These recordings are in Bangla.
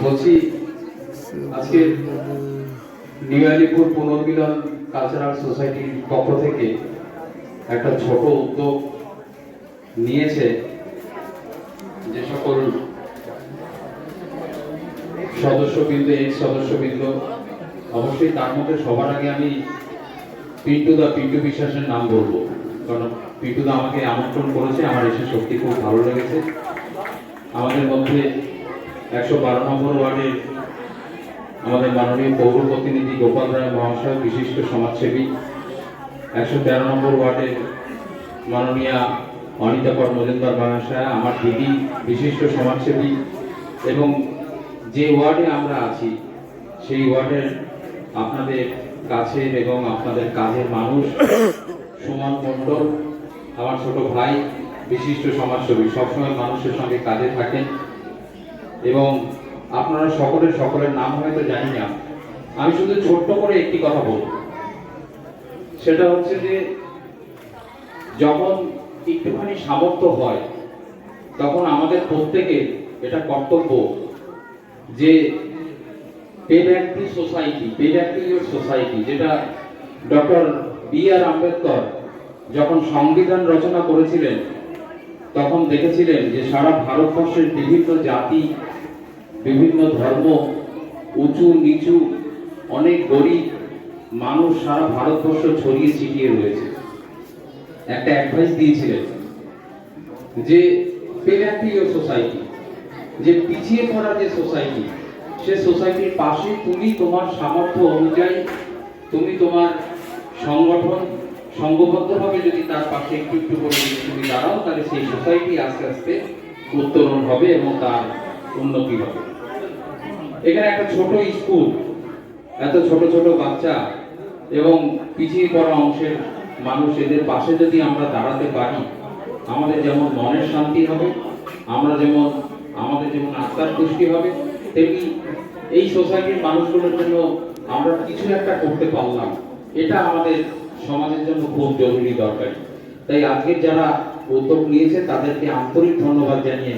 বলছি আজকে নিউ আলিপুর পুনর্মিলন কালচারাল সোসাইটির পক্ষ থেকে একটা ছোট উদ্যোগ নিয়েছে। যে সকল সদস্যবৃন্দ, এক্স সদস্যবৃন্দ, অবশ্যই তার মধ্যে সবার আগে আমি পিন্টু বিশ্বাসের নাম বলবো, কারণ পিন্টুদা আমাকে আমন্ত্রণ করেছে, আমার এসে সত্যি খুব ভালো লেগেছে। আমাদের মধ্যে 112 নম্বর ওয়ার্ডের আমাদের মাননীয় পৌর প্রতিনিধি গোপাল রায় মহাশয়, বিশিষ্ট সমাজসেবী। 113 নম্বর ওয়ার্ডের মাননীয়া অনিতা কর মজুমদার মহাশয়, আমার দিদি, বিশিষ্ট সমাজসেবী। এবং যে ওয়ার্ডে আমরা আছি সেই ওয়ার্ডের আপনাদের কাছের এবং আপনাদের কাজের মানুষ সুমন মণ্ডল, আমার ছোট ভাই, বিশিষ্ট সমাজসেবী, সবসময় মানুষের সঙ্গে কাজে থাকেন। এবং আপনারা সকলের নাম হয়তো জানি না, আমি শুধু ছোট্ট করে একটি কথা বলব। সেটা হচ্ছে যে যখন একটুখানি সামর্থ্য হয় তখন আমাদের প্রত্যেকের এটা কর্তব্য যে পে ব্যাক টু সোসাইটি, যেটা ডক্টর বি.আর. আম্বেদকর যখন সংবিধান রচনা করেছিলেন তখন দেখেছিলেন যে সারা ভারতবর্ষের বিভিন্ন জাতি, বিভিন্ন ধর্ম, উঁচু নিচু, অনেক গরিব মানুষ সারা ভারতবর্ষ ছড়িয়ে ছিটিয়ে রয়েছে। একটা অ্যাডভাইস দিয়েছিলেন যে পে ব্যাক টু সোসাইটি, যে পিছিয়ে পড়া যে সোসাইটি, সে সোসাইটির পাশে তুমি তোমার সামর্থ্য অনুযায়ী তুমি তোমার সংঘবদ্ধভাবে যদি তার পাশে একটু একটু করে তুমি দাঁড়াও, তাহলে সেই সোসাইটি আস্তে আস্তে উত্তরণ হবে এবং তার উন্নতি হবে। এখানে একটা ছোট স্কুল, এত ছোট ছোট বাচ্চা এবং পিছিয়ে পড়া অংশের মানুষ, এদের পাশে যদি আমরা দাঁড়াতে পারি, আমাদের যেমন মনের শান্তি হবে, আমাদের যেমন আত্মার তুষ্টি হবে, তেমনি এই সোসাইটির মানুষগুলোর জন্য আমরা কিছু একটা করতে পারলাম, এটা আমাদের সমাজের জন্য খুব জরুরি দরকারি। তাই আজকের যারা উদ্যোগ নিয়েছে তাদেরকে আন্তরিক ধন্যবাদ জানিয়ে,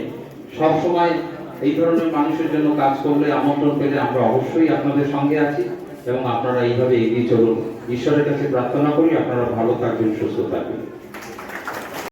সব সময় এই ধরনের মানুষের জন্য কাজ করলে, আমন্ত্রণ পেলে আমরা অবশ্যই আপনাদের সঙ্গে আছি এবং আপনারা এইভাবে এগিয়ে চলুন। ঈশ্বরের কাছে প্রার্থনা করি আপনারা ভালো থাকবেন, সুস্থ থাকবেন।